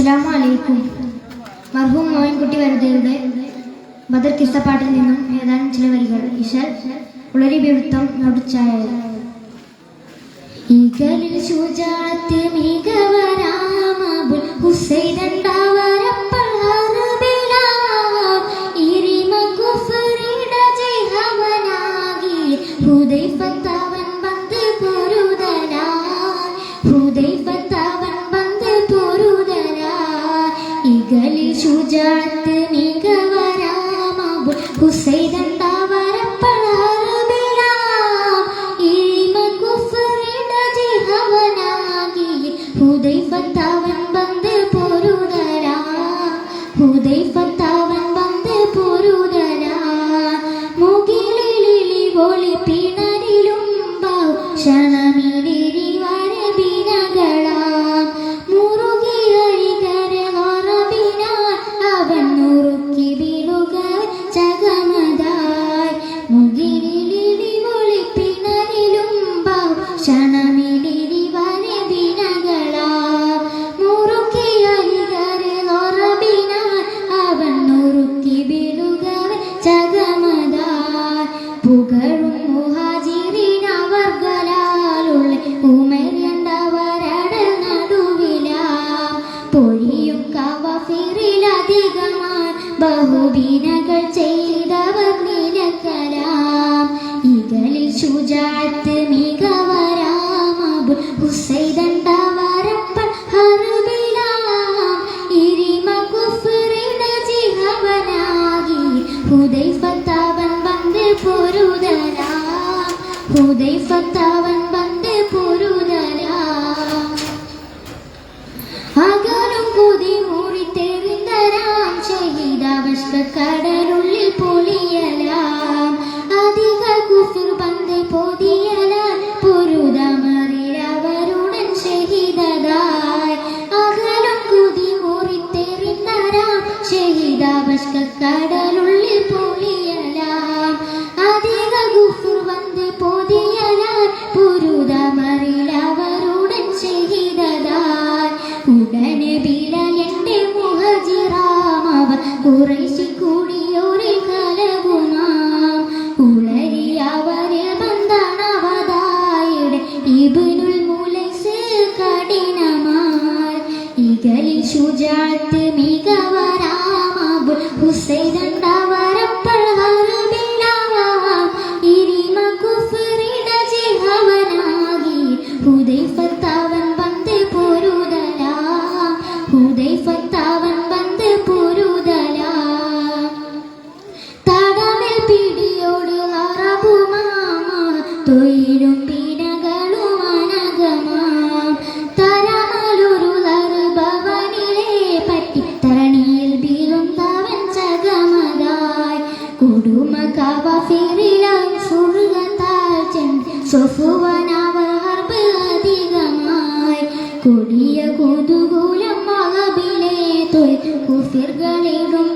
അസ്സലാമു അലൈക്കും. മർഹൂം മോയിൻകുട്ടി വരദയുടെ ബദർ കിസ്സപ്പാട്ടിൽ നിന്നും ഏതാനും ചില വരികൾ. ഇശൽ ഉളരി ബിരുത്തം നടുച്ചായ ഈകളിൽ ശുജാഅത്ത് മികവരാമബുൽ ഹുസൈൻ രണ്ടാവരപ്പൾ ഹർബിലാം ഇരിമ കുഫറിട ജിഹവനാകി ഹുദൈഫത്തവൻ ബന്ദ് പൊരുദനാ ഹുദൈഫത്തവൻ ബന്ദ് പൊരുദനാ ഈകളിൽ ശുജാഅത്ത് മികവരാമബുൽ ഹുസൈൻ രണ്ടാവരപ്പൾ ഹുദൈഫത്തവൻ ബന്ദ് പൊരുദനാ ഹുദൈഫത്തവൻ ബന്ദ് പൊരുദനാ മുകിലിലി ഒളി പിണരിലും ക്ഷണമിലിരി വരബിനകളാം മുറുകി അഴികരെ ഒറബിനാൽ അവൻ നുറുക്കി വീഴുക ജഗമതായി മുകിലിലി ഒളി പിണരിലും ക്ഷണമിലിരി പുകഴും മുഹാജിറിൻ അവർഗലാലുള്ള ഉമരണ്ടവരട നടുവിലാം പൊഴിയും കവഫിറിലധികമാൻ ബഹുബിനകൾ ചെയ്തവർ നിലക്കലാം ഇകളിൽ ശുജാഅത്ത് മികവരാം അബുൽ ഹുസൈൻ രണ്ടാവരപ്പൾ ഹർബിലാം ഇരിമ കുഫറിട ജിഹവനാകി ഹുദൈഫത്തവൻ ബന്ദ് പൊരുദനാ ഹുദൈഫത്തവൻ ബന്ദ് പൊരുദനാ അകലും കുതി മൂറിത്തെറിന്തരാം ഷഹീദാവഷ്ക കടലുള്ളിൽ പൊളിയലാം അധിക കുഫിർ ബന്ദ് പൊതിയലാൻ പൊരുതമറിലവരുടൻ ഷഹീദതായി അകലും കുതി മൂറിത്തെറിന്തരാം ഷഹീദാവഷ്ക കടലുള്ളിൽ പൊളിയലാം അധിക കുഫിർ ബന്ദ് പൊതിയലാൻ പൊരുതമറിലവരുടൻ ഷഹീദതായി ഉടനെ ബിലാലിന്റെ മുഹജിറാം അവർ ഖുറൈശി കൂടിയോരിൽ കലവുമാം ഉളരി അവരെ ബന്ധനവതായുടെ ഇബ്നുൽ മുലൈസ് കഠിനമായി ഇകളിൽ ശുജാഅത്ത് മികവരാം അബുൽ ഹുസൈൻ രണ്ടാവരപ്പൾ ഹർബിലാം ഇരിമ കുഫറിട ജിഹവനാകി ഹുദൈഫത്തവൻ ബന്ദ് പൊരുദനാ ഹുദൈഫത്തവൻ ബന്ദ് പൊരുദനാ തടമിൽ പിടിയോട് അറബുമാമ തൊഴിലും പിനകളും അനഗമാം തരമലൊരു ഭവനിലെ പറ്റി തരണിയിൽ വീഴുന്നവൻ ജഗമതായി കുടുമ കവഫിറിലാം സുർഗത്താൽ ചെന്ന് സൊഫുവനവർ ഹർബ് അധികമായി കൊടിയ കുതൂഹലം മഹബിലെ തൊയ് കുഫിർകളിടും